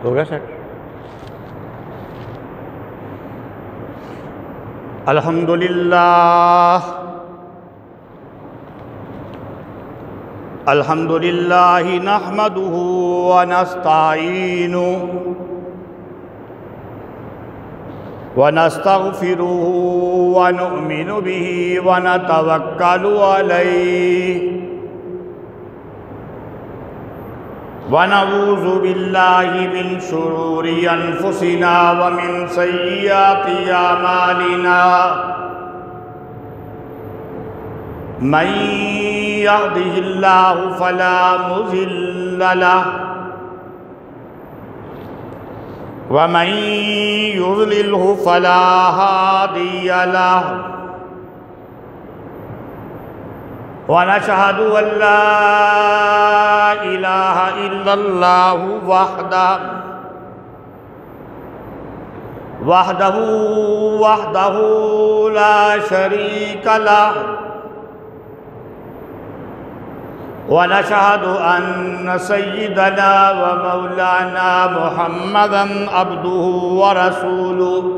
हो गया सर। अल्हम्दुलिल्लाह अल्हम्दुलिल्लाहि नहमदुहु व नस्तईनुहु व नस्तगफिरुहु व नु'मिनु बिही व नतवक्कलु अलैहि व नऊज़ु बिल्लाहि मिन शुरूरि अनफुसिना व मिन सय्यिआति अमालिना मन यहदिहिल्लाहु फला मुज़िल्ल लहु व मन युज़लिल्हु फला हादिय लहु व नशहदु अल्ला इलाहा इल्लल्लाहु वहदहु ला शरीका लहु व नशहदु अन्न सय्यिदना व मौलाना मुहम्मदन अब्दुहु व रसूलुहु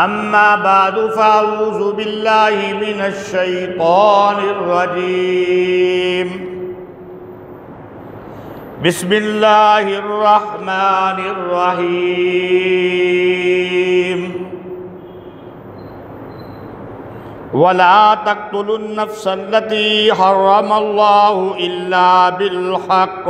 अम्मा बादु फ़अऊज़ु बिल्लाहि मिनश शैतानिर रजीम बिस्मिल्लाहिर रहमानिर रहीम वला तक़्तुलुन नफ़्सल्लती हर्रमल्लाहु इल्ला बिल्हक़्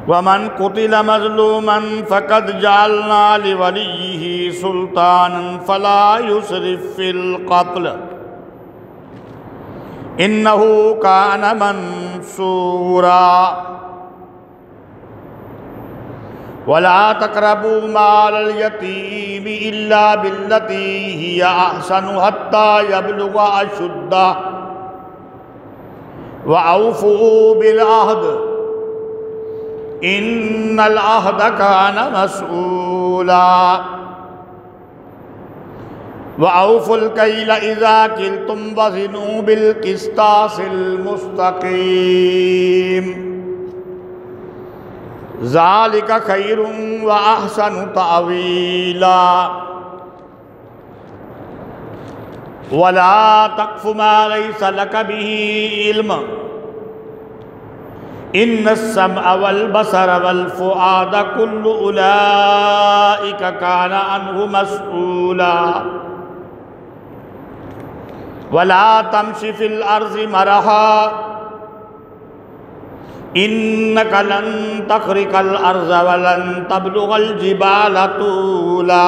वमन क़ुतिल मज़लूमन फ़क़द जअलना लिवलिय्यिही सुल्तानन फ़ला युसरिफ़ फ़िल क़त्ल इन्नहु कान मंसूरा वला तक़रबू मालल यतीम इल्ला बिल्लती हिया अहसनु हत्ता यबलुगा अशुद्दह व औफ़ू बिल अहद इन्नल अहद कान मसऊला व औफ़ुल कैल इज़ा किल्तुम वज़िनू बिल क़िस्तासिल मुस्तक़ीम ज़ालिका खैरुन व अहसनु तावीला वला तक़्फ़ु मा लैसा लक बिही इल्म इन्नस समअ वल बसर वल फ़ुआद कुल्लु उलाइका कान अन्हु मसऊला वला तमशी फ़िल अर्ज़ि मरहा इन्नका लन तख़रिक़ल अर्ज़ वलन तबलुग़ल जिबाल तूला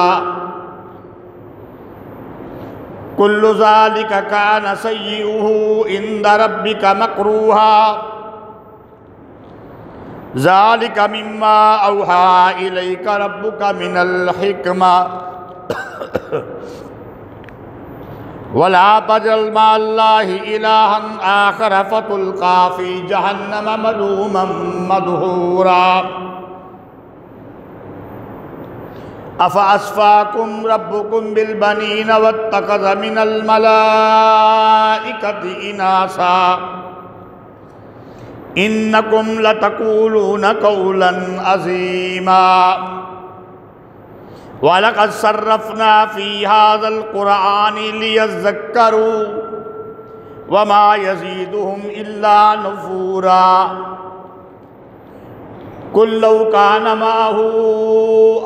कुल्लु ज़ालिका कान सय्यिउहु इंद रब्बिका मकरूहा ज़ालिका मिम्मा औहा इलैका रब्बुका मिनल हिक्मा वला तजल मअल्लाहि इलाहन आखर फ़तुल्क़ा फ़ी जहन्नम मलूमन मदहूरा अफ़अस्फ़ाकुम रब्बुकुम बिल बनीन वत्तख़ज़ मिनल मलाइकति इनासा इन्नकुम लतक़ूलून क़ौलन अज़ीमा वलक़द सर्रफ़ना फ़ी हाज़ल क़ुरआनि लियज़्ज़क्करू वमा यज़ीदुहुम इल्ला नुफ़ूरा कुल लौ कान माहू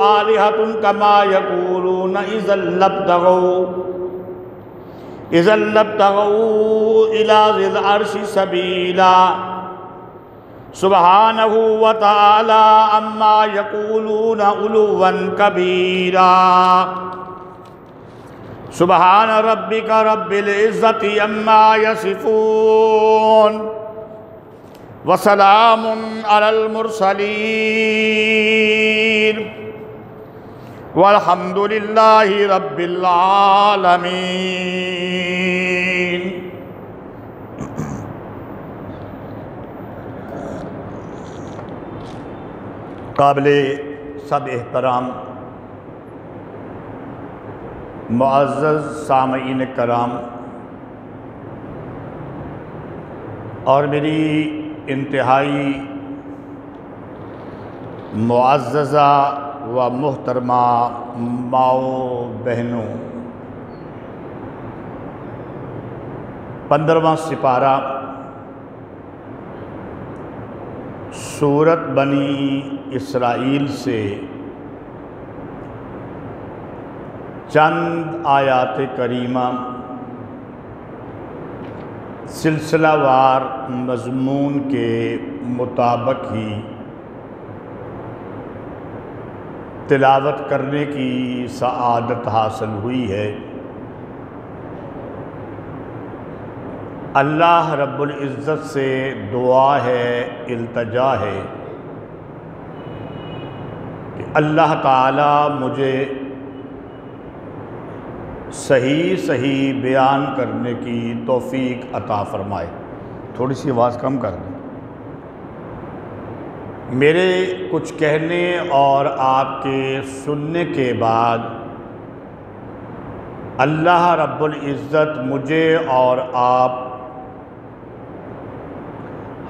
आलिहतुन कमा यक़ूलून इज़्ज़ल लब्तग़ू इला ज़िल अर्शि सबीला सुब्हानहु व तआला अम्मा यक़ूलून उलुव्वन कबीरा सुब्हान रब्बिका रब्बिल इज़्ज़ति अम्मा यसिफ़ून व सलामुन अलल मुरसलीन वल्हम्दुलिल्लाहि रब्बिल आलमीन। काबिले सब एहतराम मुअज़्ज़ज़ सामईन कराम और मेरी इंतहाई मुअज़्ज़ज़ा व मुहतरमा माओ बहनों, 15वां सिपारा सूरत बनी इसराइल से चंद आयात करीमा सिलसिलावार मज़मून के मुताबिक ही तिलावत करने की सआदत हासिल हुई है। अल्लाह रब्बुल इज़्ज़त से दुआ है, इल्तजा है कि अल्लाह ताला मुझे सही सही बयान करने की तौफीक अता फ़रमाए। थोड़ी सी आवाज़ कम कर दें। मेरे कुछ कहने और आपके सुनने के बाद अल्लाह रब्बुल इज़्ज़त मुझे और आप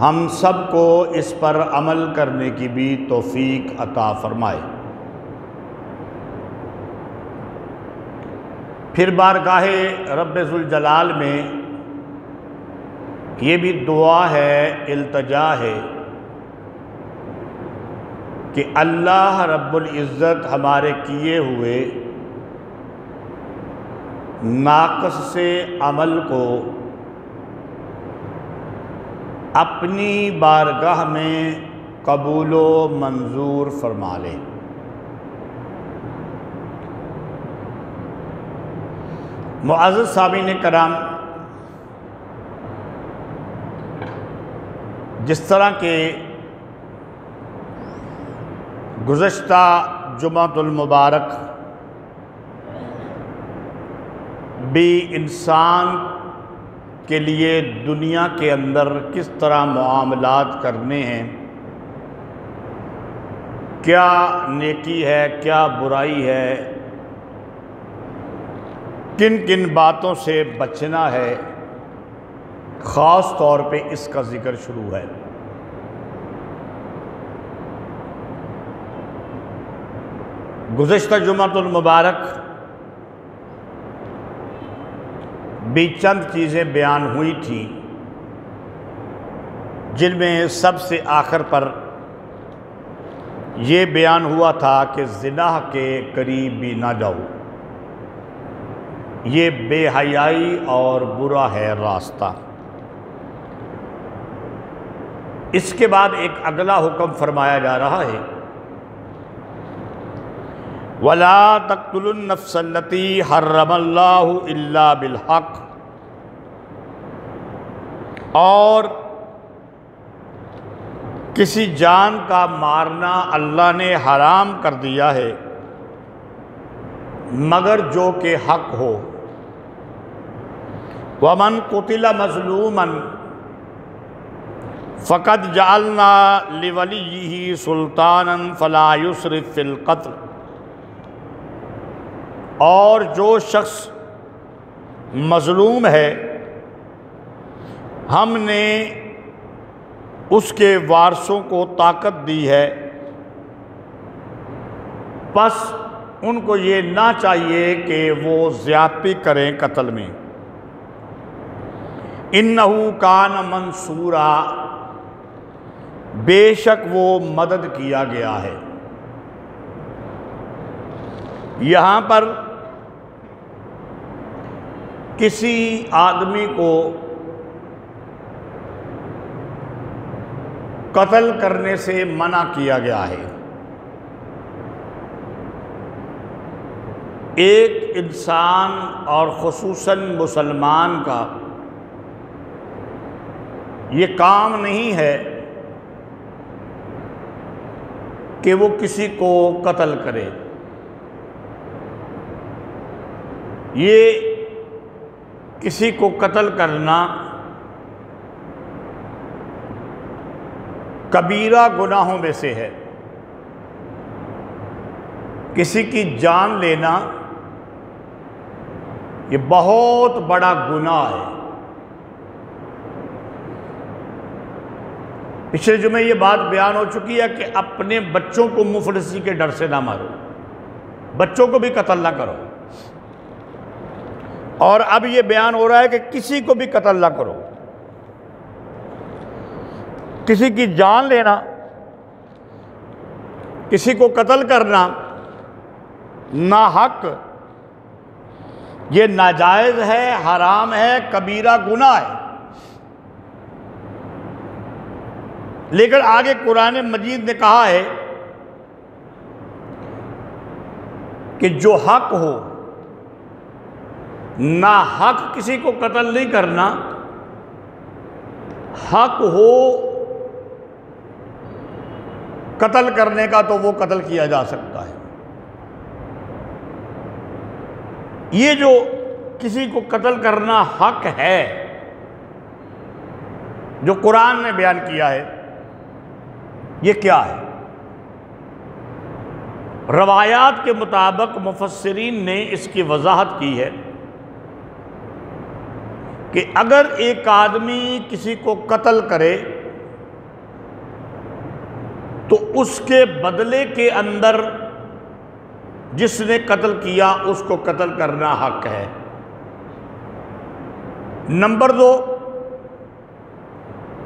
हम सब को इस पर अमल करने की भी तौफीक अता फ़रमाए। फिर बारगाहे रब्बे ज़ुल जलाल में ये भी दुआ है, इल्तजा है कि अल्लाह रब्बुल इज़्ज़त हमारे किए हुए नाक़स से अमल को अपनी बारगाह में कबूलो मंजूर फरमा ले। मुअज़्ज़ज़ सामीन कराम, जिस तरह के गुज़श्ता जुमातुल मुबारक भी इंसान के लिए दुनिया के अंदर किस तरह मुआमलात करने हैं, क्या नेकी है, क्या बुराई है, किन किन बातों से बचना है, ख़ास तौर पे इसका ज़िक्र शुरू है। गुज़श्ता जुमातुल मुबारक भी चंद चीज़ें बयान हुई थी, जिनमें सबसे आखिर पर यह बयान हुआ था कि ज़िना के करीब भी ना जाओ, ये बेहयाई और बुरा है रास्ता। इसके बाद एक अगला हुक्म फरमाया जा रहा है, वला तक़्तुलुन नफ़्सल्लती हर्रमल्लाहु इल्ला बिलहक़, और किसी जान का मारना अल्लाह ने हराम कर दिया है मगर जो कि हक हो। वमन कुतिला मज़लूमन फ़क़द जअलना लिवलिय्यिही सुल्तानन फ़ला युस्रिफ़ फ़िल क़त्ल, और जो शख्स मज़लूम है हमने उसके वारसों को ताकत दी है, बस उनको ये ना चाहिए कि वो ज़्यादती करें कत्ल में। इन्नहु कान मंसूरा, बेशक वो मदद किया गया है। यहाँ पर किसी आदमी को कत्ल करने से मना किया गया है। एक इंसान और खुसूसन मुसलमान का ये काम नहीं है कि वो किसी को कत्ल करे। ये किसी को कत्ल करना कबीरा गुनाहों में से है। किसी की जान लेना ये बहुत बड़ा गुनाह है। पिछले जुमे ये बात बयान हो चुकी है कि अपने बच्चों को मुफलिसी के डर से ना मारो, बच्चों को भी कत्ल ना करो। और अब ये बयान हो रहा है कि किसी को भी कत्ल ना करो। किसी की जान लेना, किसी को कत्ल करना नाहक, ये नाजायज है, हराम है, कबीरा गुनाह है। लेकिन आगे कुरान मजीद ने कहा है कि जो हक हो, ना हक किसी को कत्ल नहीं करना, हक हो कत्ल करने का तो वो कत्ल किया जा सकता है। ये जो किसी को कत्ल करना हक है, जो कुरान ने बयान किया है, ये क्या है? रवायात के मुताबिक मुफस्सिरीन ने इसकी वजाहत की है कि अगर एक आदमी किसी को कत्ल करे तो उसके बदले के अंदर जिसने कत्ल किया उसको कत्ल करना हक है। नंबर 2,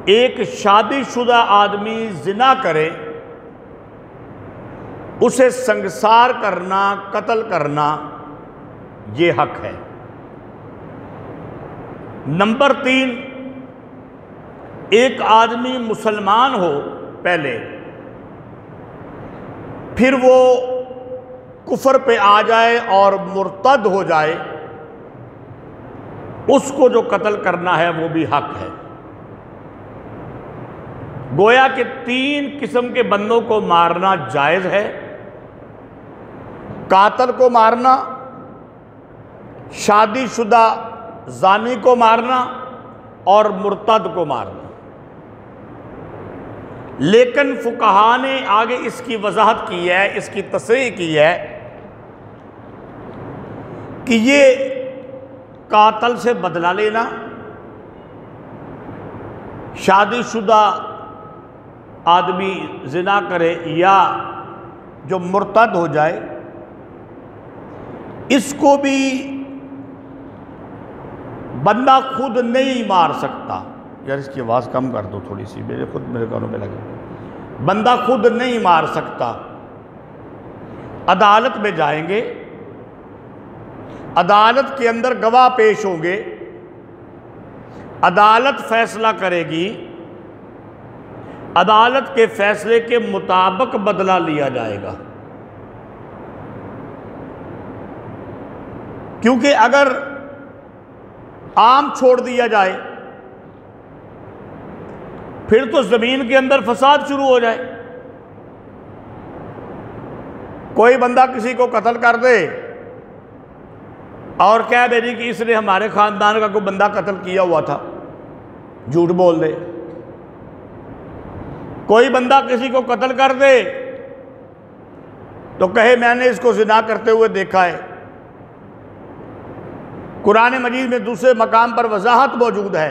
एक शादीशुदा आदमी जिना करे, उसे संगसार करना, कत्ल करना, ये हक है। नंबर 3, एक आदमी मुसलमान हो पहले, फिर वो कुफर पे आ जाए और मुर्तद हो जाए, उसको जो कत्ल करना है वो भी हक है। गोया के 3 किस्म के बंदों को मारना जायज है। कातिल को मारना, शादीशुदा जानी को मारना और मुर्तद को मारना। लेकिन फुकहा ने आगे इसकी वजाहत की है, इसकी तस्रीह की है कि ये कातिल से बदला लेना, शादीशुदा आदमी जिना करे या जो मुर्तद हो जाए, इसको भी बंदा खुद नहीं मार सकता। यार इसकी आवाज़ कम कर दो थोड़ी सी, मेरे कानों में लगे। बंदा खुद नहीं मार सकता। अदालत में जाएंगे, अदालत के अंदर गवाह पेश होंगे, अदालत फैसला करेगी, अदालत के फैसले के मुताबिक बदला लिया जाएगा। क्योंकि अगर आम छोड़ दिया जाए फिर तो जमीन के अंदर फसाद शुरू हो जाए। कोई बंदा किसी को कत्ल कर दे और कह दे कि इसने हमारे खानदान का कोई बंदा कत्ल किया हुआ था, झूठ बोल दे। कोई बंदा किसी को कत्ल कर दे तो कहे मैंने इसको जिना करते हुए देखा है। कुरान मजीद में दूसरे मकाम पर वजाहत मौजूद है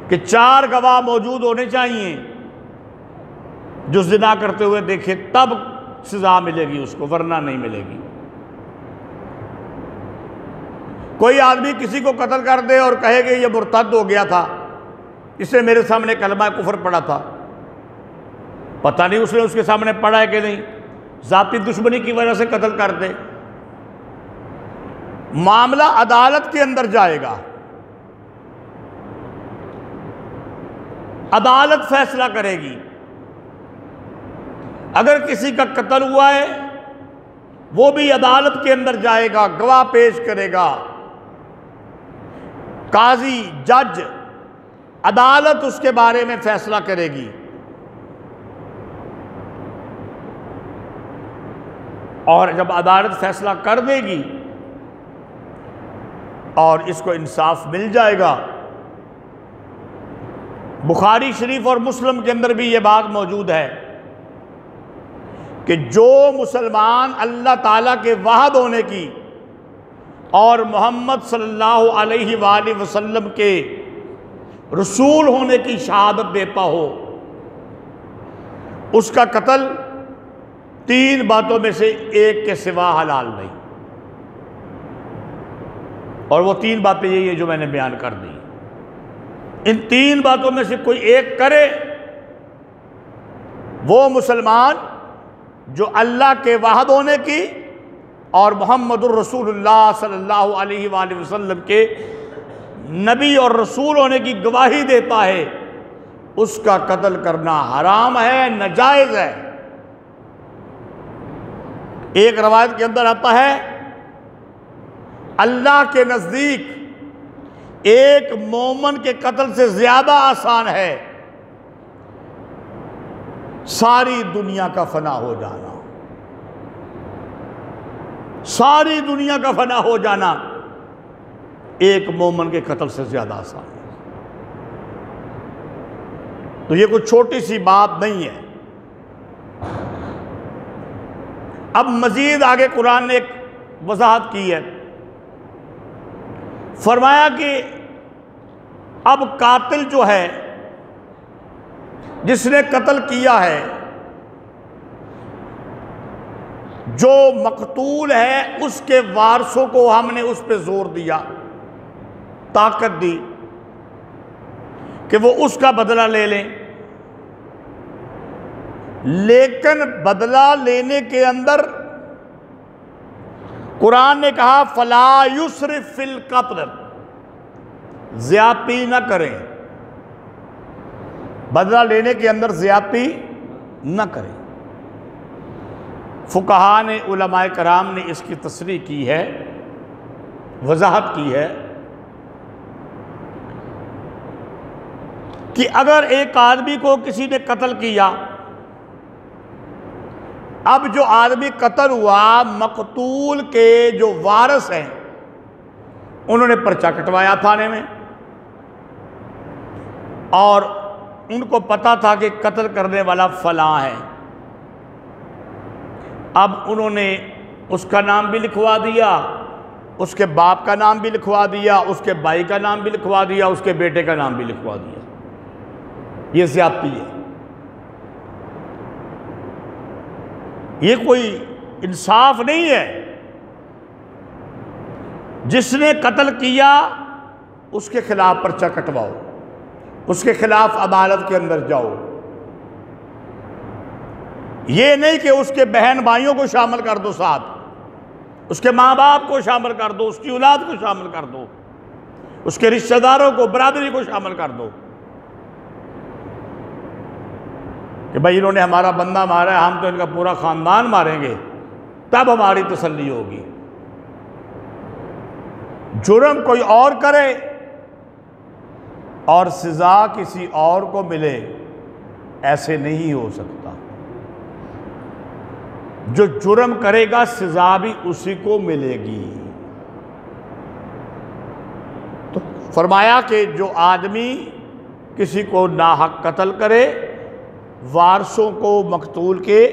कि 4 गवाह मौजूद होने चाहिए जो जिना करते हुए देखे, तब सजा मिलेगी उसको, वरना नहीं मिलेगी। कोई आदमी किसी को कत्ल कर दे और कहे कि ये मुर्तद हो गया था, इसने मेरे सामने कलमा कुफर पढ़ा था, पता नहीं उसने उसके सामने पढ़ा है कि नहीं, जाती दुश्मनी की वजह से कत्ल कर दे, मामला अदालत के अंदर जाएगा, अदालत फैसला करेगी। अगर किसी का कत्ल हुआ है वो भी अदालत के अंदर जाएगा, गवाह पेश करेगा, काजी, जज, अदालत उसके बारे में फैसला करेगी। और जब अदालत फैसला कर देगी और इसको इंसाफ मिल जाएगा, बुखारी शरीफ और मुस्लिम के अंदर भी ये बात मौजूद है कि जो मुसलमान अल्लाह ताला के वाहद होने की और मोहम्मद सल्लल्लाहु अलैहि वसल्लम के रसूल होने की शहादत देता हो, उसका कत्ल 3 बातों में से एक के सिवा हलाल नहीं। और वो 3 बातें यही है जो मैंने बयान कर दी। इन 3 बातों में से कोई एक करे, वो मुसलमान जो अल्लाह के वाहिद होने की और मुहम्मदुर रसूलुल्लाह सल्लल्लाहु अलैहि वसल्लम के नबी और रसूल होने की गवाही देता है, उसका कत्ल करना हराम है, नाजायज है। एक रवायत के अंदर आता है, अल्लाह के नजदीक एक मोमन के कत्ल से ज्यादा आसान है सारी दुनिया का फना हो जाना। सारी दुनिया का फना हो जाना एक मोमन के कत्ल से ज्यादा आसान है। तो ये कोई छोटी सी बात नहीं है। अब मजीद आगे कुरान ने एक वजाहत की है, फरमाया कि अब कातिल जो है, जिसने कत्ल किया है, जो मकतूल है, उसके वारसों को हमने उस पर जोर दिया, ताकत दी कि वो उसका बदला ले लें। लेकिन बदला लेने के अंदर कुरान ने कहा फला युस्रिफ फिल कत्ल, ज्यादती न करें, बदला लेने के अंदर ज्यादती न करें। फुकहा ने, उलमाए कराम ने इसकी तस्रीह की है, वजाहत की है कि अगर एक आदमी को किसी ने कत्ल किया, अब जो आदमी कत्ल हुआ, मकतूल के जो वारिस हैं उन्होंने पर्चा कटवाया थाने में और उनको पता था कि कत्ल करने वाला फलां है। अब उन्होंने उसका नाम भी लिखवा दिया, उसके बाप का नाम भी लिखवा दिया, उसके भाई का नाम भी लिखवा दिया, उसके बेटे का नाम भी लिखवा दिया। ये ज़्यादती है, ये कोई इंसाफ नहीं है। जिसने कत्ल किया उसके खिलाफ पर्चा कटवाओ, उसके खिलाफ अदालत के अंदर जाओ। ये नहीं कि उसके बहन भाइयों को शामिल कर दो साथ, उसके माँ बाप को शामिल कर दो, उसकी औलाद को शामिल कर दो, उसके रिश्तेदारों को, बरादरी को शामिल कर दो कि भाई इन्होंने हमारा बंदा मारा है, हम तो इनका पूरा खानदान मारेंगे, तब हमारी तसल्ली होगी। जुर्म कोई और करे और सजा किसी और को मिले, ऐसे नहीं हो सकता। जो जुर्म करेगा सजा भी उसी को मिलेगी। तो फरमाया कि जो आदमी किसी को नाहक कत्ल करे, वारसों को मकतूल के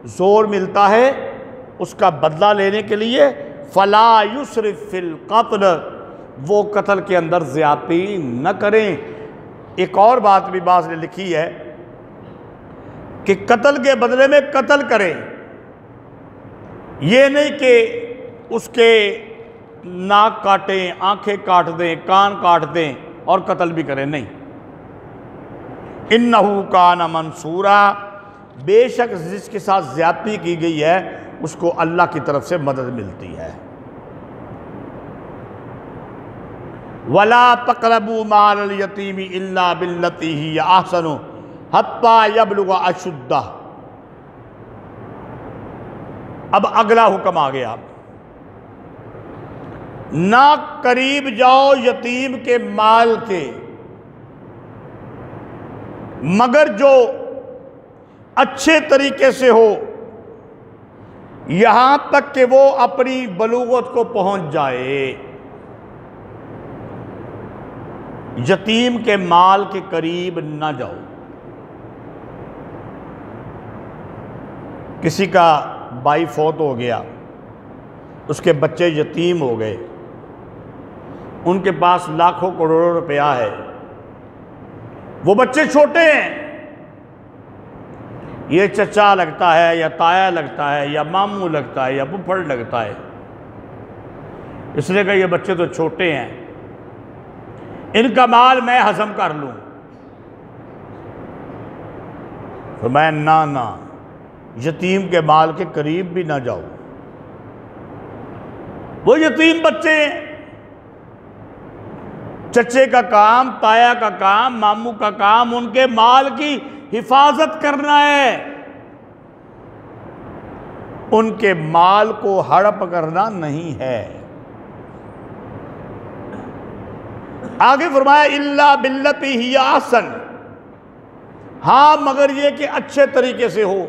जोर मिलता है उसका बदला लेने के लिए, फला युस्रिफ फिल कत्ल, वो कत्ल के अंदर ज्यादती न करें। एक और बात भी बाज़ ने लिखी है कि कत्ल के बदले में कत्ल करें, ये नहीं कि उसके नाक काटें, आंखें काट दें, कान काट दें और कत्ल भी करें, नहीं। इन्नहु कान मंसूरा, बेशक जिसके साथ ज्यादती की गई है उसको अल्लाह की तरफ से मदद मिलती है। वला तक़रबू माल यतीमी इल्ला बिल्लती ही अहसनु हत्ता यबलुगा अशुद्दह। अब अगला हुक्म आ गया, ना करीब जाओ यतीम के माल के, मगर जो अच्छे तरीके से हो, यहां तक कि वो अपनी बलूगत को पहुंच जाए। यतीम के माल के करीब ना जाओ। किसी का भाई फौत हो गया, उसके बच्चे यतीम हो गए, उनके पास लाखों करोड़ों रुपया है, वो बच्चे छोटे हैं, ये चचा लगता है या ताया लगता है या मामू लगता है या फुफड़ लगता है, इसलिए कहा ये बच्चे तो छोटे हैं, इनका माल मैं हजम कर लूं। तो मैं ना यतीम के माल के करीब भी ना जाऊं। वो यतीम बच्चे हैं, चचे का काम, ताया का काम, मामू का काम उनके माल की हिफाजत करना है, उनके माल को हड़प करना नहीं है। आगे फरमाया इल्ला बिल्लती ही आसन, हाँ मगर ये कि अच्छे तरीके से हो,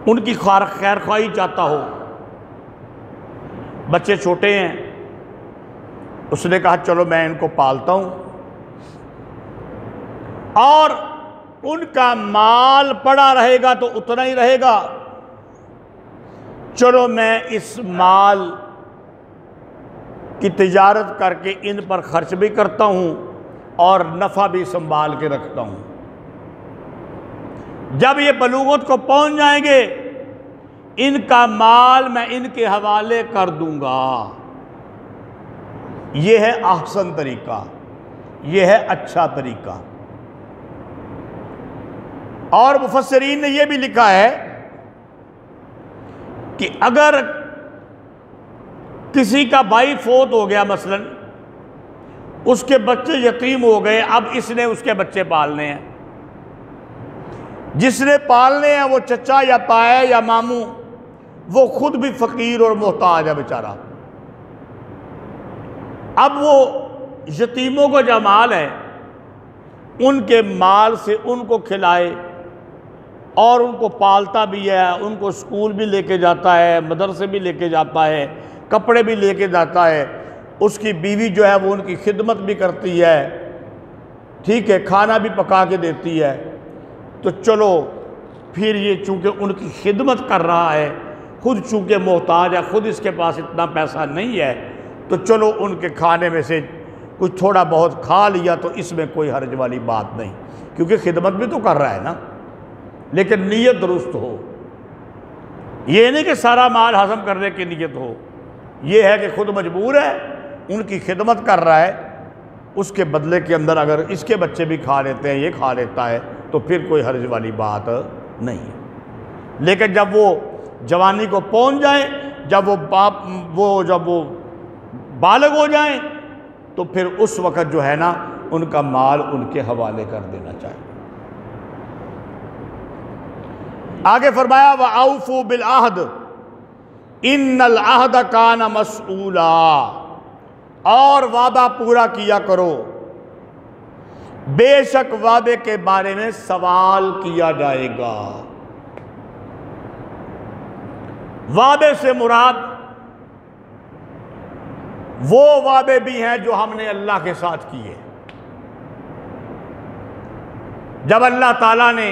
उनकी खैर ख्वाही चाहता हो। बच्चे छोटे हैं, उसने कहा चलो मैं इनको पालता हूं, और उनका माल पड़ा रहेगा तो उतना ही रहेगा, चलो मैं इस माल की तिजारत करके इन पर खर्च भी करता हूं और नफा भी संभाल के रखता हूं। जब ये बलूगत को पहुंच जाएंगे, इनका माल मैं इनके हवाले कर दूंगा। यह है ahsan तरीका, यह है अच्छा तरीका। और मुफस्सिरीन ने यह भी लिखा है कि अगर किसी का भाई फोत हो गया, मसलन उसके बच्चे यतीम हो गए, अब इसने उसके बच्चे पालने हैं, जिसने पालने हैं वो चचा या ताया या मामू, वो खुद भी फकीर और मोहताज है बेचारा। अब वो यतीमों को जो माल है, उनके माल से उनको खिलाए और उनको पालता भी है, उनको स्कूल भी लेके जाता है, मदरसे भी लेके जाता है, कपड़े भी लेके जाता है, उसकी बीवी जो है वो उनकी खिदमत भी करती है, ठीक है, खाना भी पका के देती है। तो चलो फिर ये चूँकि उनकी खिदमत कर रहा है, खुद चूँकि मोहताज है, खुद इसके पास इतना पैसा नहीं है, तो चलो उनके खाने में से कुछ थोड़ा बहुत खा लिया तो इसमें कोई हर्ज वाली बात नहीं, क्योंकि खिदमत भी तो कर रहा है ना, लेकिन नीयत दुरुस्त हो। ये नहीं कि सारा माल हजम करने की नीयत हो, ये है कि खुद मजबूर है, उनकी खिदमत कर रहा है, उसके बदले के अंदर अगर इसके बच्चे भी खा लेते हैं, ये खा लेता है, तो फिर कोई हर्ज वाली बात नहीं है। लेकिन जब वो जवानी को पहुंच जाए, जब वो बालग हो जाएं, तो फिर उस वक़्त जो है ना उनका माल उनके हवाले कर देना चाहिए। आगे फरमाया व औफू बिल आहद इन्नल आहद काना मसऊला, और वादा पूरा किया करो, बेशक वादे के बारे में सवाल किया जाएगा। वादे से मुराद वो वादे भी हैं जो हमने अल्लाह के साथ किए। जब अल्लाह ताला ने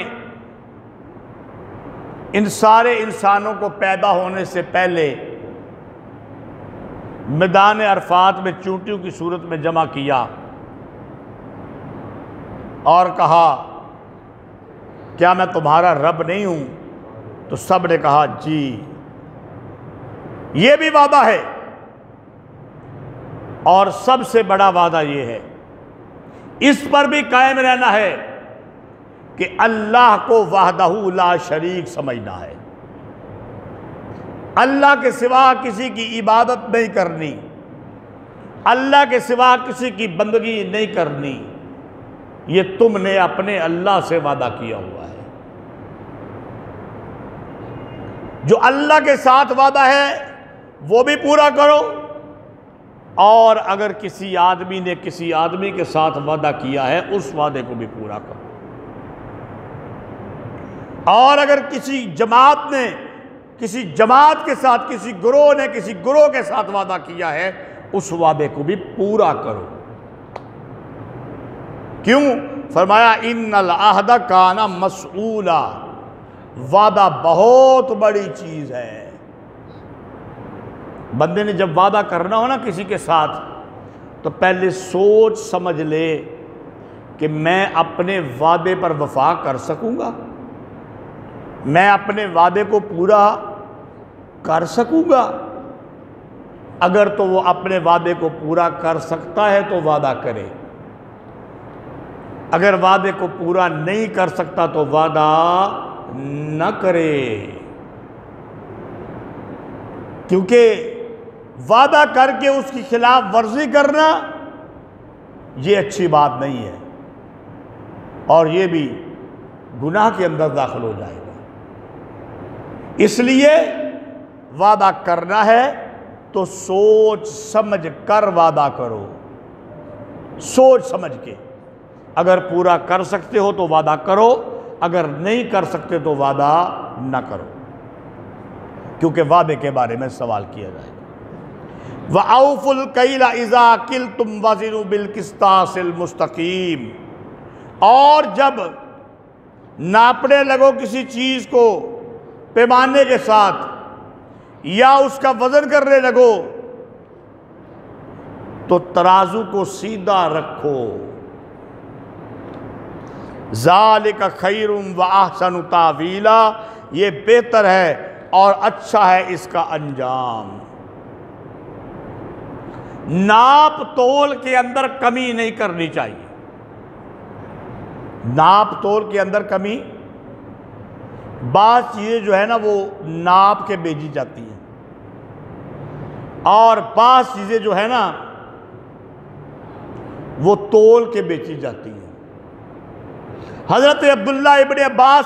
इन सारे इंसानों को पैदा होने से पहले मैदान अरफात में चूंटियों की सूरत में जमा किया और कहा क्या मैं तुम्हारा रब नहीं हूं, तो सब ने कहा जी। ये भी वादा है, और सबसे बड़ा वादा ये है, इस पर भी कायम रहना है कि अल्लाह को वहदहू ला शरीक समझना है। अल्लाह के सिवा किसी की इबादत नहीं करनी, अल्लाह के सिवा किसी की बंदगी नहीं करनी। ये तुमने अपने अल्लाह से वादा किया हुआ है। जो अल्लाह के साथ वादा है वो भी पूरा करो, और अगर किसी आदमी ने किसी आदमी के साथ वादा किया है उस वादे को भी पूरा करो। और अगर किसी जमात ने किसी जमात के साथ, किसी गिरोह ने किसी गिरोह के साथ वादा किया है, उस वादे को भी पूरा करो। क्यों? फरमाया इन्नल आहदा काना मसऊला, वादा बहुत बड़ी चीज है। बंदे ने जब वादा करना हो ना किसी के साथ, तो पहले सोच समझ ले कि मैं अपने वादे पर वफा कर सकूंगा, मैं अपने वादे को पूरा कर सकूंगा। अगर तो वो अपने वादे को पूरा कर सकता है तो वादा करे, अगर वादे को पूरा नहीं कर सकता तो वादा न करे, क्योंकि वादा करके उसकी खिलाफ वर्जी करना ये अच्छी बात नहीं है और ये भी गुनाह के अंदर दाखिल हो जाएगा। इसलिए वादा करना है तो सोच समझ कर वादा करो, सोच समझ के। अगर पूरा कर सकते हो तो वादा करो, अगर नहीं कर सकते तो वादा ना करो, क्योंकि वादे के बारे में सवाल किया जाएगा। वअऊफुल कैला इज़ा किल्तुम वज़िनु बिल किस्तासिल मुस्तकीम, और जब नापने लगो किसी चीज को पैमाने के साथ या उसका वजन करने लगो तो तराजू को सीधा रखो। ज़ालिका खैरुम व अहसनु तावीला, ये बेहतर है और अच्छा है इसका अंजाम। नाप तोल के अंदर कमी नहीं करनी चाहिए, नाप तोल के अंदर कमी, बात चीज़ें जो है ना वो नाप के बेची जाती हैं और बात चीज़ें जो है ना वो तोल के बेची जाती हैं। हज़रत अब्दुल्लाह इब्न अब्बास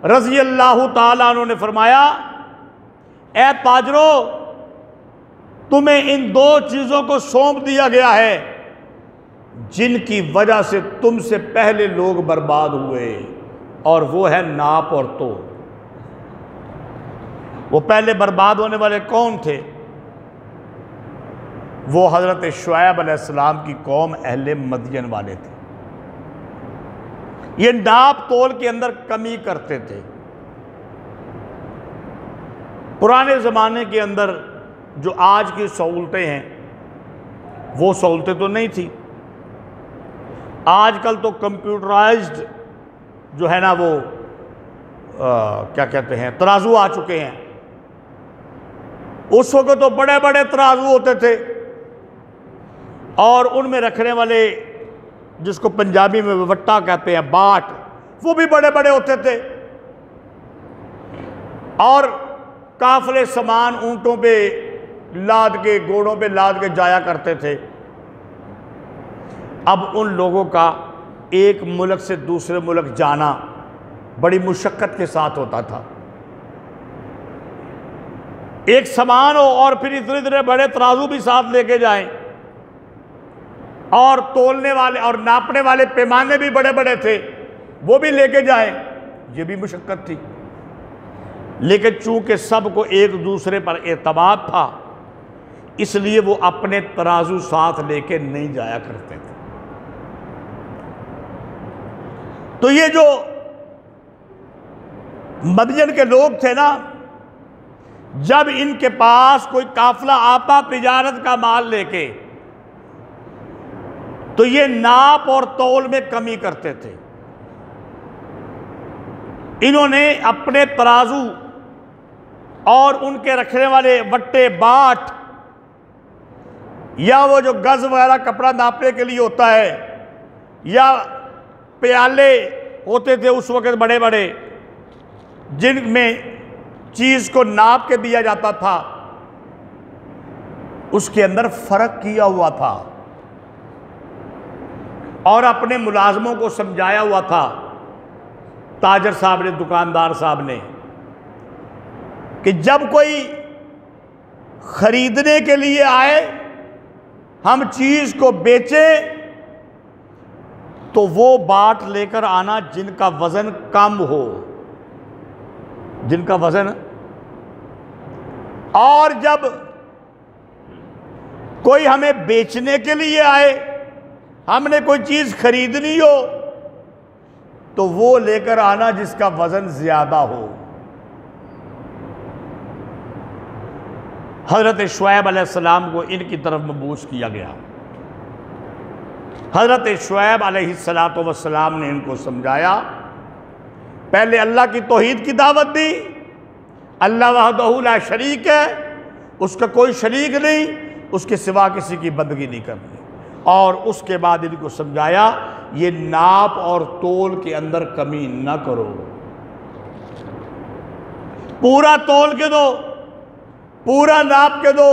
रज़ी अल्लाह ताला अन्हु ने फरमाया, ए ताजरो, तुम्हें इन दो चीज़ों को सौंप दिया गया है जिनकी वजह से तुमसे पहले लोग बर्बाद हुए, और वो है नाप और तोल। वो पहले बर्बाद होने वाले कौन थे? वो हज़रत शुएब अलैहिस्सलाम की कौम अहले मदियन वाले थे। ये नाप तोल के अंदर कमी करते थे। पुराने ज़माने के अंदर जो आज की सहूलतें हैं वो सहूलतें तो नहीं थी। आजकल तो कंप्यूटराइज्ड जो है ना वो क्या कहते हैं, तराजू आ चुके हैं। उस वक्त तो बड़े बड़े तराजू होते थे और उनमें रखने वाले, जिसको पंजाबी में वट्टा कहते हैं, बाट, वो भी बड़े बड़े होते थे और काफले सामान ऊंटों पे लाद के, घोड़ों पे लाद के जाया करते थे। अब उन लोगों का एक मुल्क से दूसरे मुल्क जाना बड़ी मुशक्कत के साथ होता था। एक सामान हो और फिर इतने इतने बड़े तराजू भी साथ लेके जाएं और तोलने वाले और नापने वाले पैमाने भी बड़े बड़े थे, वो भी लेके जाएं, ये भी मुशक्कत थी। लेकिन चूंकि सबको एक दूसरे पर एतमाद था, इसलिए वो अपने तराजू साथ लेके नहीं जाया करते थे। तो ये जो मदयन के लोग थे ना, जब इनके पास कोई काफिला आता तिजारत का माल लेके, तो ये नाप और तौल में कमी करते थे। इन्होंने अपने तराजू और उनके रखने वाले वट्टे, बाट, या वो जो गज वगैरह कपड़ा नापने के लिए होता है, या प्याले होते थे उस वक्त बड़े बड़े, जिनमें चीज को नाप के दिया जाता था, उसके अंदर फर्क किया हुआ था और अपने मुलाजमों को समझाया हुआ था ताजर साहब ने, दुकानदार साहब ने, कि जब कोई खरीदने के लिए आए, हम चीज को बेचें, तो वो बाट लेकर आना जिनका वजन कम हो, जिनका वजन। और जब कोई हमें बेचने के लिए आए, हमने कोई चीज खरीदनी हो, तो वो लेकर आना जिसका वजन ज्यादा हो। हजरत शुएब अलैहिस्सलाम को इनकी तरफ मबूस किया गया। हज़रत शुएब अलैहिस्सलातु वस्सलाम ने इनको समझाया। पहले अल्लाह की तौहीद की दावत दी, अल्लाह वहदहू ला शरीक है, उसका कोई शरीक नहीं, उसके सिवा किसी की बंदगी नहीं करनी। और उसके बाद इनको समझाया ये नाप और तोल के अंदर कमी ना करो, पूरा तोल के दो, पूरा नाप के दो।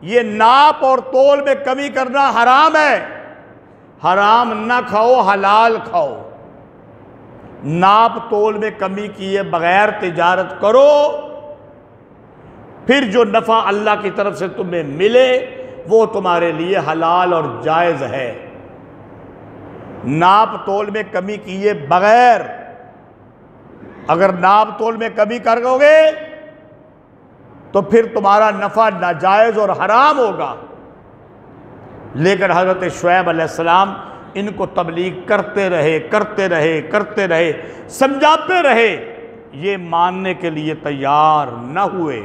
ये नाप और तोल में कमी करना हराम है, हराम ना खाओ, हलाल खाओ। नाप तोल में कमी किए बगैर तिजारत करो, फिर जो नफ़ा अल्लाह की तरफ से तुम्हें मिले वो तुम्हारे लिए हलाल और जायज़ है। नाप तोल में कमी किए बगैर अगर नाप तोल में कमी करोगे तो फिर तुम्हारा नफ़ा नाजायज़ और हराम होगा। लेकिन हज़रत शुएब अलैहिस्सलाम इनको तबलीग करते रहे, समझाते रहे, ये मानने के लिए तैयार न हुए।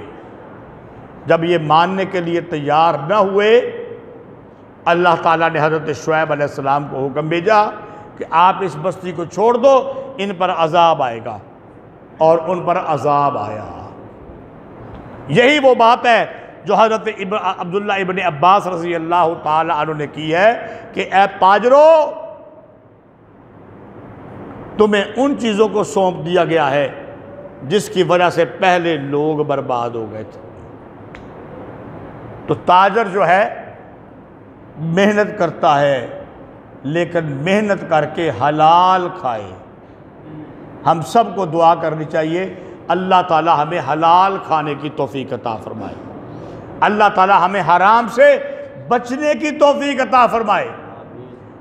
जब ये मानने के लिए तैयार न हुए, अल्लाह ताला ने हज़रत शुएब अलैहिस्सलाम को हुक्म भेजा कि आप इस बस्ती को छोड़ दो, इन पर अजाब आएगा। और उन पर अजाब आया। यही वो बात है जो हज़रत अब्दुल्लाह इब्न अब्बास रज़ी अल्लाह ताला अन्हु ने की है कि ए पाजरो, तुम्हें उन चीज़ों को सौंप दिया गया है जिसकी वजह से पहले लोग बर्बाद हो गए थे। तो ताजर जो है मेहनत करता है, लेकिन मेहनत करके हलाल खाए। हम सबको दुआ करनी चाहिए अल्लाह ताला हमें हलाल खाने की तौफीक अता फरमाए, अल्लाह ताला हमें हराम से बचने की तौफीक अता फरमाए।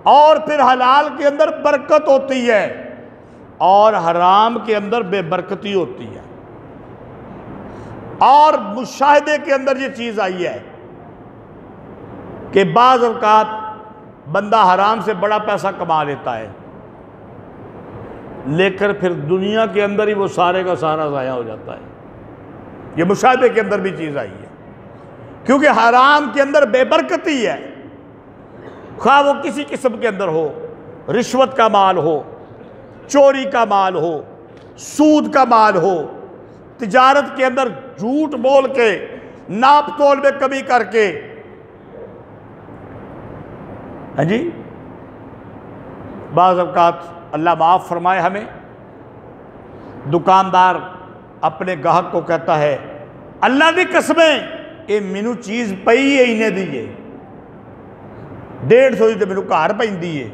और फिर हलाल के अंदर बरकत होती है और हराम के अंदर बेबरकती होती है। और मुशाहिदे के अंदर ये चीज़ आई है कि बाज़ औक़ात बंदा हराम से बड़ा पैसा कमा लेता है, लेकर फिर दुनिया के अंदर ही वो सारे का सारा ज़ाया हो जाता है। ये मुशाहिदे के अंदर भी चीज़ आई है, क्योंकि हराम के अंदर बेबरकती है। खा वो किसी किस्म के अंदर हो, रिश्वत का माल हो, चोरी का माल हो, सूद का माल हो, तिजारत के अंदर झूठ बोल के, नाप तोल में कमी करके। हाँ जी, बाज़ औक़ात अल्लाह माफ़ फरमाए हमें, दुकानदार अपने ग्राहक को कहता है अल्लाह की कसमें ये मैनू चीज़ पई है इन्हें दी है, 150 तो मैनू घर पैंदी है,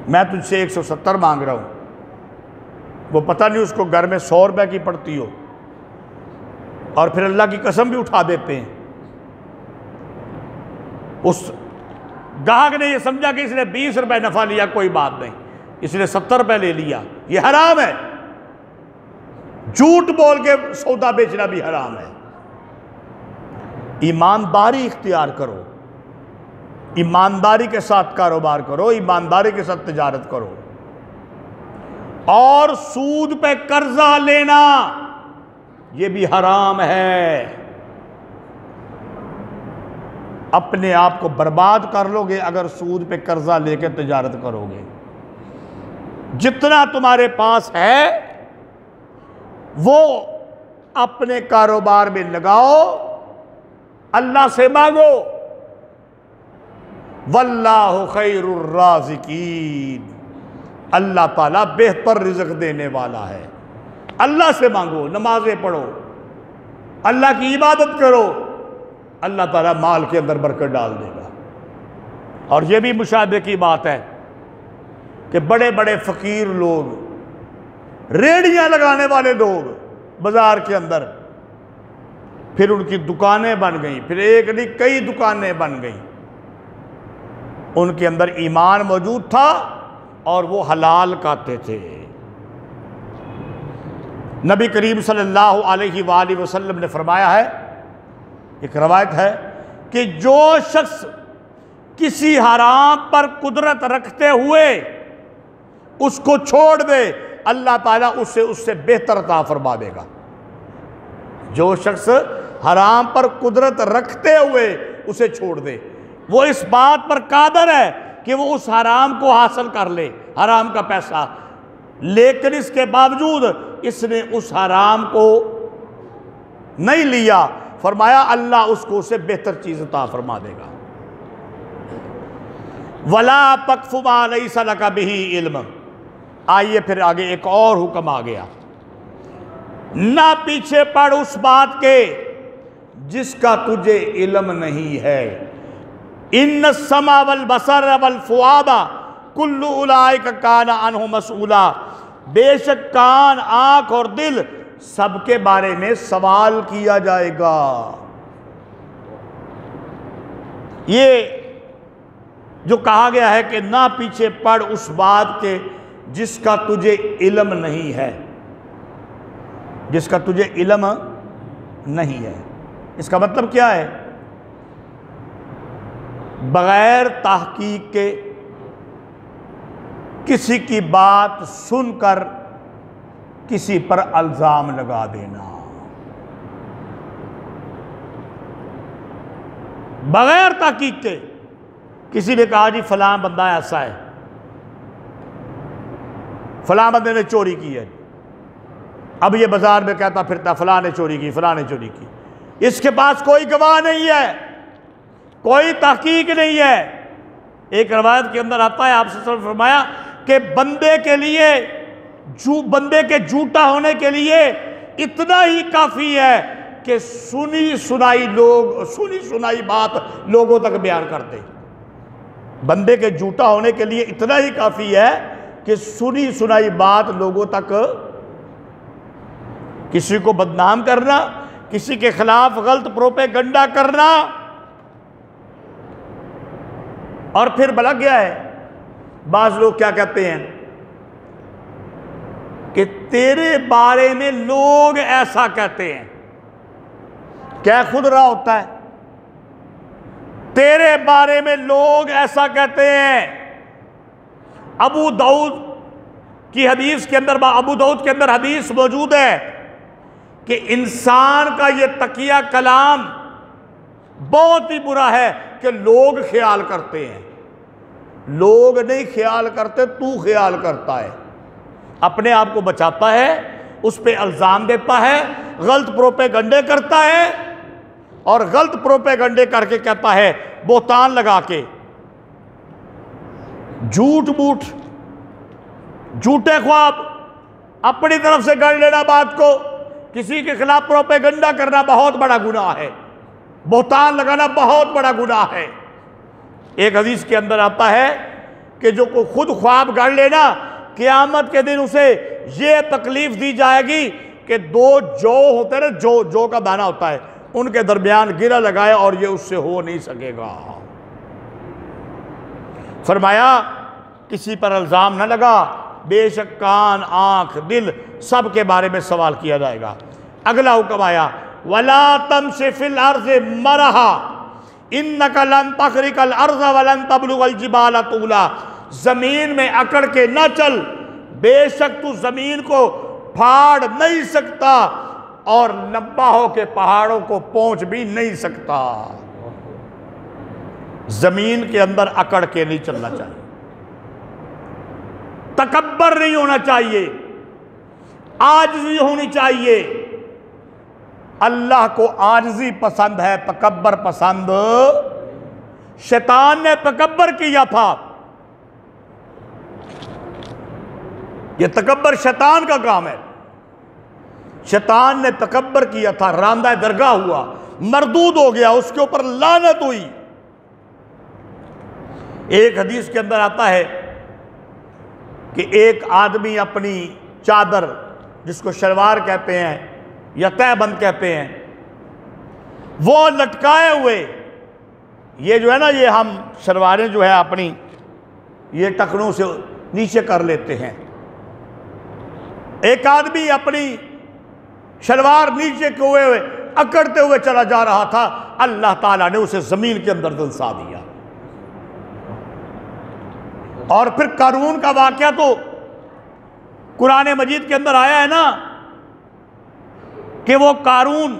मैं तुझसे 170 मांग रहा हूँ। वो पता नहीं उसको घर में 100 रुपये की पड़ती हो, और फिर अल्लाह की कसम भी उठा देते हैं। उस ग्राहक ने यह समझा कि इसने 20 रुपये नफ़ा लिया, कोई बात नहीं, इसने 70 रुपये ले लिया, ये हराम है। झूठ बोल के सौदा बेचना भी हराम है। ईमानदारी इख्तियार करो, ईमानदारी के साथ कारोबार करो, ईमानदारी के साथ तिजारत करो। और सूद पे कर्जा लेना ये भी हराम है। अपने आप को बर्बाद कर लोगे अगर सूद पे कर्जा लेकर तिजारत करोगे। जितना तुम्हारे पास है वो अपने कारोबार में लगाओ, अल्लाह से मांगो। वल्लाहु खैरुर राज़िकीन, अल्लाह ताला बेहतर रिज़्क़ देने वाला है। अल्लाह से मांगो, नमाजें पढ़ो, अल्लाह की इबादत करो, अल्लाह ताला माल के अंदर बरकत डाल देगा। और ये भी मुशाहिदे की बात है कि बड़े बड़े फ़कीर लोग, रेहड़ियाँ लगाने वाले लोग बाज़ार के अंदर, फिर उनकी दुकानें बन गई, फिर एक नहीं कई दुकानें बन गई। उनके अंदर ईमान मौजूद था और वो हलाल खाते थे। नबी करीम सल्लल्लाहु अलैहि वसल्लम ने फरमाया है, एक रवायत है कि जो शख्स किसी हराम पर कुदरत रखते हुए उसको छोड़ दे, अल्लाह ताला उससे बेहतर अता फरमा देगा। जो शख्स हराम पर कुदरत रखते हुए उसे छोड़ दे, वो इस बात पर कादर है कि वो उस हराम को हासिल कर ले, हराम का पैसा, लेकिन इसके बावजूद इसने उस हराम को नहीं लिया। फरमाया अल्लाह उसको उससे बेहतर चीज अता फरमा देगा। वला तक़फ़ु मा लैसा लका बिही इल्म। आइए फिर आगे एक और हुक्म आ गया, ना पीछे पड़ उस बात के जिसका तुझे इल्म नहीं है। इन्न समा वल बसर वल फुआदा कुल्लु उलाइका काना अन्हु मसऊला। बेशक कान, आंख और दिल सबके बारे में सवाल किया जाएगा। ये जो कहा गया है कि ना पीछे पड़ उस बात के जिसका तुझे इल्म नहीं है, जिसका तुझे इल्म नहीं है, इसका मतलब क्या है? बगैर तहकीक के किसी की बात सुनकर किसी पर इल्जाम लगा देना, बगैर तहकीक के। किसी ने कहा जी फलां बंदा ऐसा है, फलां बंदे ने चोरी की है, अब ये बाजार में कहता फिरता फलां ने चोरी की, फलां ने चोरी की। इसके पास कोई गवाह नहीं है, कोई तहकीक नहीं है। एक रवायत के अंदर आता है, आपसे फरमाया कि बंदे के लिए, बंदे के झूठा होने के लिए इतना ही काफी है कि सुनी सुनाई बात लोगों तक बयान कर दे। बंदे के झूठा होने के लिए इतना ही काफी है कि सुनी सुनाई बात लोगों तक, किसी को बदनाम करना, किसी के खिलाफ गलत प्रोपेगेंडा करना। और फिर भला क्या है, बाज लोग क्या कहते हैं कि तेरे बारे में लोग ऐसा कहते हैं। क्या खुद रहा होता है, तेरे बारे में लोग ऐसा कहते हैं। अबू दाऊद की हदीस के अंदर, अबू दाऊद के अंदर हदीस मौजूद है कि इंसान का ये तकिया कलाम बहुत ही बुरा है कि लोग ख्याल करते हैं। लोग नहीं ख्याल करते, तू ख्याल करता है, अपने आप को बचाता है, उस पे इल्जाम देता है, गलत प्रोपेगंडे करता है और गलत प्रोपेगंडे करके कहता है, बोतान लगा के, झूठ मूठ, झूठे ख्वाब अपनी तरफ से गढ़ लेना बात को, किसी के खिलाफ प्रोपेगंडा करना बहुत बड़ा गुनाह है, बोतान लगाना बहुत बड़ा गुनाह है। एक हदीस के अंदर आता है कि जो को खुद ख्वाब गढ़ लेना, क़यामत के दिन उसे ये तकलीफ दी जाएगी कि दो जौ होते हैं, जौ का दाना होता है, उनके दरमियान गिरा लगाए और ये उससे हो नहीं सकेगा। फरमाया किसी पर इल्जाम न लगा, बेशक कान, आंख, दिल सब के बारे में सवाल किया जाएगा। अगला हुक्म आया, वला तमशि फिल अर्ज़ि मरहा इन्नका लन तखरिकल अर्ज़ वलन तबलुगल जिबाल तूला। जमीन में अकड़ के न चल, बेशक तू जमीन को फाड़ नहीं सकता और लंबा हो के पहाड़ों को पहुंच भी नहीं सकता। जमीन के अंदर अकड़ के नहीं चलना चाहिए, तकब्बर नहीं होना चाहिए, आजिज़ी होनी चाहिए। अल्लाह को आजिज़ी पसंद है, तकब्बर पसंद। शैतान ने तकब्बर किया था, यह तकब्बर शैतान का काम है। शैतान ने तकब्बर किया था, रांदा दरगाह हुआ, मरदूद हो गया, उसके ऊपर लानत हुई। एक हदीस के अंदर आता है कि एक आदमी अपनी चादर, जिसको शलवार कहते हैं या तहबंद कहते हैं, वो लटकाए हुए, ये जो है ना, ये हम शलवारें जो है अपनी ये टखनों से नीचे कर लेते हैं। एक आदमी अपनी शलवार नीचे के हुए अकड़ते हुए चला जा रहा था, अल्लाह ताला ने उसे जमीन के अंदर दलसा दिया। और फिर कारून का वाकया तो कुरान मजीद के अंदर आया है ना, कि वो कारून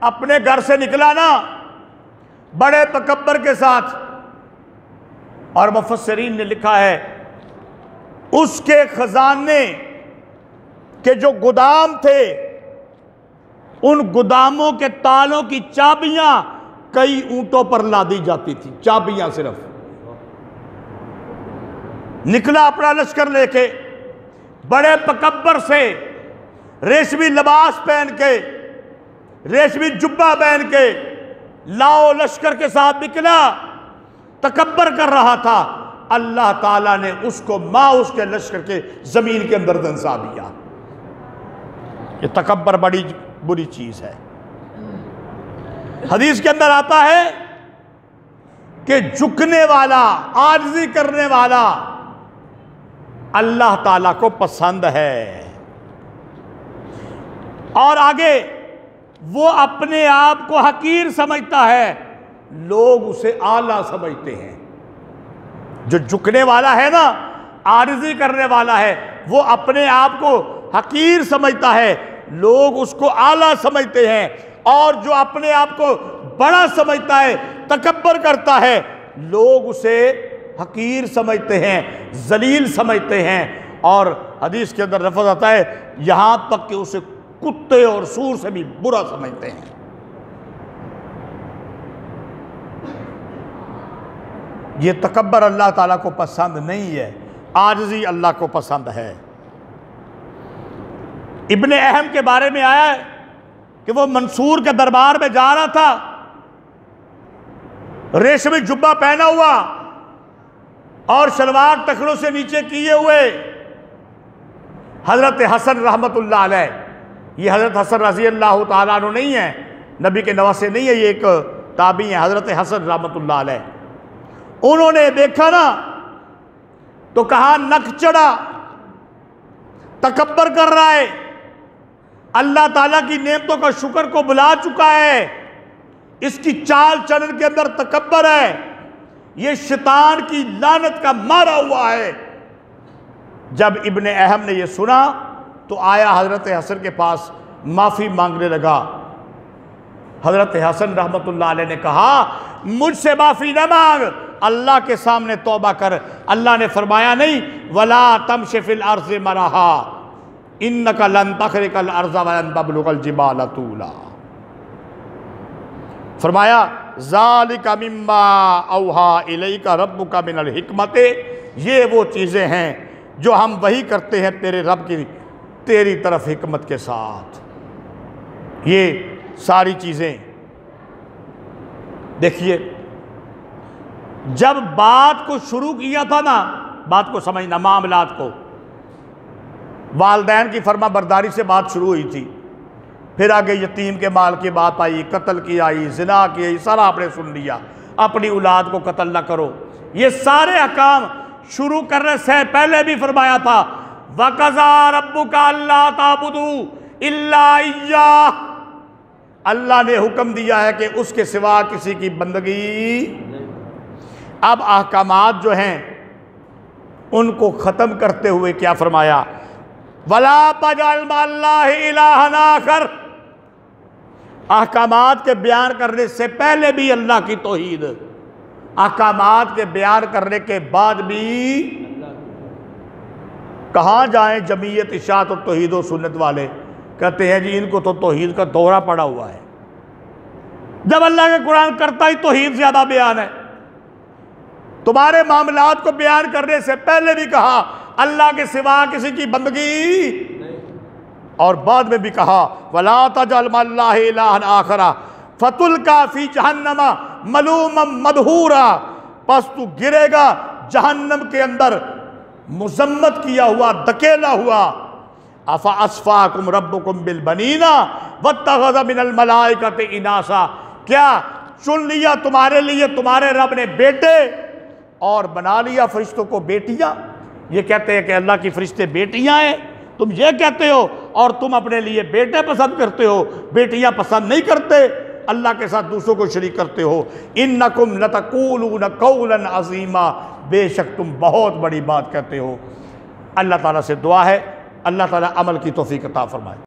अपने घर से निकला ना बड़े तकब्बर के साथ, और मुफस्सिरीन ने लिखा है उसके खजाने के जो गोदाम थे, उन गोदामों के तालों की चाबियां कई ऊंटों पर लादी जाती थी। चाबियां सिर्फ। निकला अपना लश्कर लेके, बड़े तकब्बर से, रेशमी लिबास पहन के, रेशमी जुब्बा पहन के, लाओ लश्कर के साथ निकला, तकब्बर कर रहा था। अल्लाह ताला ने उसको उसके लश्कर के जमीन के अंदर दंसा दिया। ये तकब्बर बड़ी बुरी चीज है। हदीस के अंदर आता है कि झुकने वाला, आजिज़ी करने वाला अल्लाह ताला को पसंद है। और आगे, वो अपने आप को हकीर समझता है, लोग उसे आला समझते हैं। जो झुकने वाला है ना, आजिज़ी करने वाला है, वो अपने आप को हकीर समझता है, लोग उसको आला समझते हैं। और जो अपने आप को बड़ा समझता है, तकब्बर करता है, लोग उसे हकीर समझते हैं, जलील समझते हैं। और हदीस के अंदर लफ्ज़ आता है, यहां तक कि उसे कुत्ते और सूर से भी बुरा समझते हैं। ये तकब्बर अल्लाह ताला को पसंद नहीं है, आजिज़ी अल्लाह को पसंद है। इब्ने अहम के बारे में आया है कि वो मंसूर के दरबार में जा रहा था, रेशमी जुब्बा पहना हुआ और शलवार टखनों से नीचे किए हुए। हजरत हसन रहमतुल्लाह अलैह, ये हजरत हसन रज़ी अल्लाह ताला अन्हु नहीं है, नबी के नवासे नहीं है, ये एक ताबी है, हजरत हसन रहमतुल्लाह अलैह। उन्होंने देखा ना तो कहा नक चढ़ा, तकब्बर कर रहा है, अल्लाह ताला की नेमतों का शुक्र को बुला चुका है, इसकी चाल चलन के अंदर तकब्बर है, ये शैतान की लानत का मारा हुआ है। जब इब्ने अहम ने यह सुना तो आया हजरत हसन के पास, माफ़ी मांगने लगा। हजरत हसन रहमतुल्लाह अलैह ने कहा, मुझसे माफ़ी न मांग, अल्लाह के सामने तौबा कर। अल्लाह ने फरमाया नहीं, वला तमशि फिल अर्ज़ि मरहा इन्नका लन तखरिकल अर्ज़ वलन तबलुगल जिबाल तूला। फरमाया ज़ालिका मिम्मा औहा इलैका रब्बुका मिनल हिकमते, ये वो चीज़ें हैं जो हम वही करते हैं तेरे रब की तेरी तरफ हिकमत के साथ। ये सारी चीज़ें देखिए, जब बात को शुरू किया था ना, बात को समझना, मामलात को, वालदैन की फर्मा बरदारी से बात शुरू हुई थी, फिर आगे यतीम के माल की बात आई, कत्ल की आई, जिना की आई, सारा आपने सुन लिया। अपनी औलाद को कत्ल ना करो, ये सारे अहकाम शुरू करने से पहले भी फरमाया था, वक़ज़ा रब्बुका अल्ला ताबुदू इल्ला इय्याह, अल्लाह ने हुक्म दिया है कि उसके सिवा किसी की बंदगी। अब अहकामात जो हैं उनको ख़त्म करते हुए क्या फरमाया, वला तजअल मअल्लाहि इलाहन आखर। अहकामात के बयान करने से पहले भी अल्लाह की तौहीद, अहकामात के बयान करने के बाद भी कहाँ जाएं जमीयत इशाअत और तौहीद और सुन्नत वाले, कहते हैं जी इनको तो तौहीद का दौरा पड़ा हुआ है। जब अल्लाह के कुरान करता ही तौहीद ज़्यादा बयान है। तुम्हारे मामलात को बयान करने से पहले भी कहा अल्लाह के सिवा किसी की बंदगी, और बाद में भी कहा वला तजअल मअल्लाहि इलाहन आखरा फतुल्का फी जहन्नमा मलूमम मदहूरा, बस तू गिरेगा जहन्नम के अंदर मुजम्मत किया हुआ, धकेला हुआ। अफा अस्फाकुम रब्बुकुम बिल बनीना वत्तखज़ मिनल मलाइकति इनासा, क्या चुन लिया तुम्हारे लिए तुम्हारे रब ने बेटे और बना लिया फरिश्तों को बेटियां। ये कहते हैं कि अल्लाह की फरिश्ते बेटियां हैं, तुम ये कहते हो, और तुम अपने लिए बेटे पसंद करते हो, बेटियां पसंद नहीं करते, अल्लाह के साथ दूसरों को शरीक करते हो। इन्नकुम लतक़ूलून क़ौलन अज़ीमा, बेशक तुम बहुत बड़ी बात कहते हो। अल्लाह ताला से दुआ है अल्लाह ताला अमल की तौफीक अता फरमाए।